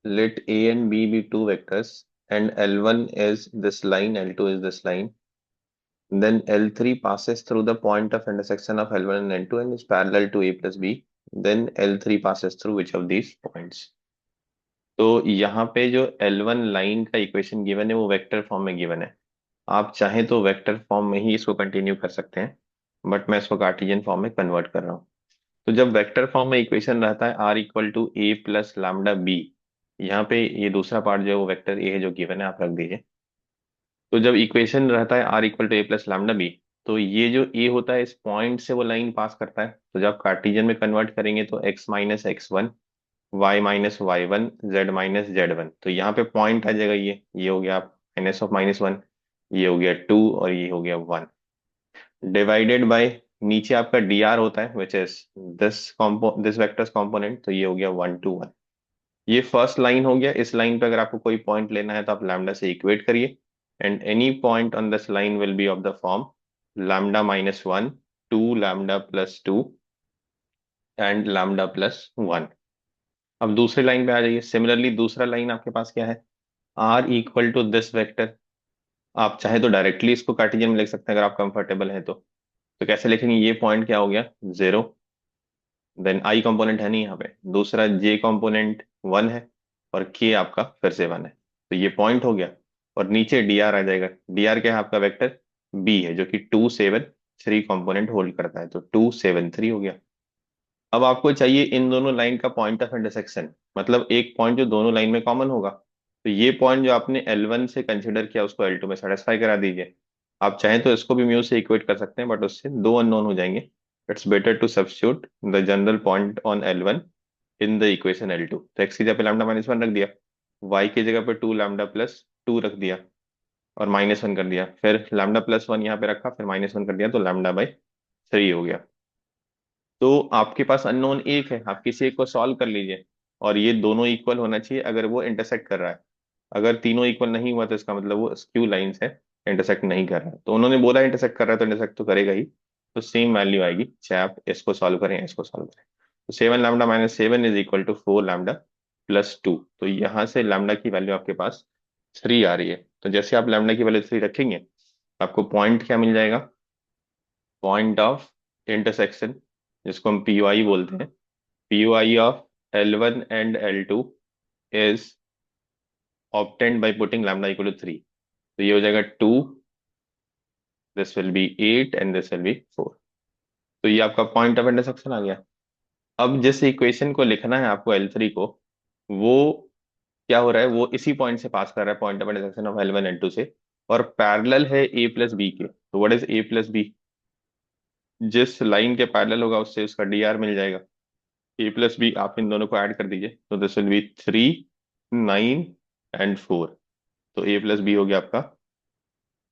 let A and B be two vectors, and L1 is this line, L2 is this line. Then L3 passes through the point of intersection of L1 and L2 and is parallel to A plus B. Then L3 passes through which of these points? तो यहाँ पे जो L1 line का equation given है वो vector form में given है। आप चाहें तो वेक्टर फॉर्म में ही इसको कंटिन्यू कर सकते हैं, बट मैं इसको कार्टेशियन फॉर्म में कन्वर्ट कर रहा हूँ। तो जब वेक्टर फॉर्म में इक्वेशन रहता है r equal to a plus lambda b, यहाँ पे ये दूसरा पार्ट जो है वो वेक्टर ए है जो गिवन है, आप रख दीजिए। तो जब इक्वेशन रहता है r equal to a plus lambda b, तो ये जो ए होता है इस पॉइंट से वो लाइन पास करता है। तो जब कार्टेशियन में कन्वर्ट करेंगे तो x minus x one, y minus y one, z minus z one, तो यहाँ पे पॉइंट आ जाएगा, ये हो गया माइनस ऑफ माइनस वन, ये हो गया टू, और ये हो गया वन, डिवाइडेड बाय नीचे आपका डी आर होता है which is this vectors component, तो ये हो गया वन टू वन। ये फर्स्ट लाइन हो गया। इस लाइन पे अगर आपको कोई पॉइंट लेना है तो आप लैम्डा से इक्वेट करिए, and any point on this line will be of the form lambda minus one, two lambda plus two, and lambda plus one. अब दूसरी लाइन पे आ जाइए। सिमिलरली दूसरा लाइन आपके पास क्या है, r equal to this vector. आप चाहे तो डायरेक्टली इसको कार्टेशियन में लिख सकते हैं अगर आप कंफर्टेबल हैं तो कैसे लिखेंगे, ये पॉइंट क्या हो गया, जीरो। देन आई कंपोनेंट है नहीं यहाँ पे, दूसरा जे कंपोनेंट वन है, और के आपका फिर से वन है, तो ये पॉइंट हो गया। और नीचे डी आर आ जाएगा। डी आर क्या है आपका, वेक्टर बी है जो कि two seven three component hold करता है, तो टू सेवन थ्री हो गया। अब आपको चाहिए इन दोनों लाइन का पॉइंट ऑफ इंटरसेक्शन, मतलब एक पॉइंट जो दोनों लाइन में कॉमन होगा। तो ये पॉइंट जो आपने L1 से कंसिडर किया उसको L2 में सेटिस्फाई करा दीजिए। आप चाहें तो इसको भी म्यू से इक्वेट कर सकते हैं, बट उससे दो अननोन हो जाएंगे। It's better to substitute the general point on L1 in the equation L2। तो एक्स की जगह पे लैम्डा माइनस वन रख दिया, वाई की जगह पे टू लैम्डा प्लस टू रख दिया, और माइनस वन कर दिया, फिर लैम्डा प्लस वन यहाँ पे रखा, फिर माइनस वन कर दिया, तो लैम्डा बाई थ्री हो गया। तो आपके पास अननोन एक है, आप किसी एक को सॉल्व कर लीजिए, और ये दोनों इक्वल होना चाहिए अगर वो इंटरसेक्ट कर रहा है। अगर तीनों इक्वल नहीं हुआ तो इसका मतलब वो स्क्यू लाइंस है, इंटरसेक्ट नहीं कर रहा है। तो उन्होंने बोला इंटरसेक्ट कर रहा है तो इंटरसेक्ट तो करेगा ही, तो सेम वैल्यू आएगी चाहे आप इसको सॉल्व करें या इसको सॉल्व करें। तो seven lambda minus seven is equal to four lambda plus two. तो यहाँ से लैम्डा की वैल्यू आपके पास थ्री आ रही है। तो जैसे आप लैम्डा की वैल्यू थ्री रखेंगे, आपको पॉइंट क्या मिल जाएगा, पॉइंट ऑफ इंटरसेक्शन, जिसको हम पीओआई बोलते हैं। POI of L1 and L2 is obtained by putting lambda equal to 3। तो ये हो जाएगा 2, this will be 8 and this will be 4। तो ये आपका पॉइंट ऑफ इंटरसेक्शन आ गया। अब जिस इक्वेशन को लिखना है आपको L3 को, वो क्या हो रहा है, वो इसी पॉइंट से पास कर रहा है, point of intersection of L1 L2 से, और पैरेलल है A प्लस बी के। तो what is A plus B, जिस लाइन के पैरेलल होगा उससे उसका डी आर मिल जाएगा। ए प्लस बी आप इन दोनों को ऐड कर दीजिए, तो this will be three, nine and four. तो ए प्लस बी हो गया आपका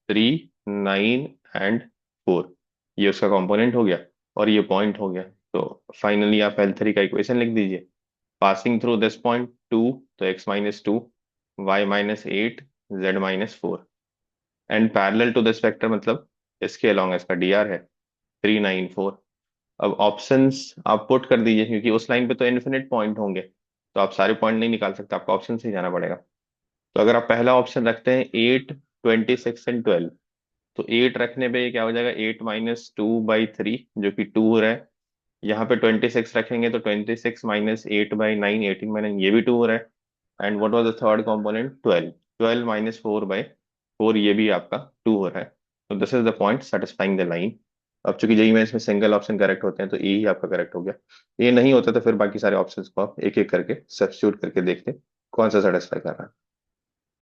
थ्री, नाइन एंड फोर, ये उसका कंपोनेंट हो गया, और ये पॉइंट हो गया। तो फाइनली आप L3 का इक्वेशन लिख दीजिए। Passing through this point two, तो x minus two, Y minus eight, Z minus four, and parallel to this vector, मतलब इसके अलॉन्ग इसका डी आर है थ्री नाइन फोर। अब ऑप्शंस आप पुट कर दीजिए, क्योंकि उस लाइन पे तो इन्फिनिट पॉइंट होंगे, तो आप सारे पॉइंट नहीं निकाल सकते, आपको ऑप्शन से ही जाना पड़ेगा। तो अगर आप पहला ऑप्शन रखते हैं eight, twenty six and twelve, तो एट रखने पे ये क्या हो जाएगा, eight minus two by three, जो कि टू हो रहा है। यहाँ पे ट्वेंटी सिक्स रखेंगे तो twenty six minus eight by nine, eighteen by nine, ये भी टू हो रहा है। And what was the third component, twelve, twelve minus four by four, ये भी आपका टू हो रहा है। तो this is the point satisfying the line. अब चूंकि जेई में इसमें सिंगल ऑप्शन करेक्ट होते हैं तो ए ही आपका करेक्ट हो गया। ये नहीं होता तो फिर बाकी सारे ऑप्शंस को आप एक एक करके सब्स्टिट्यूट करके देखते हैं कौन सा सेटिस्फाई कर रहा है।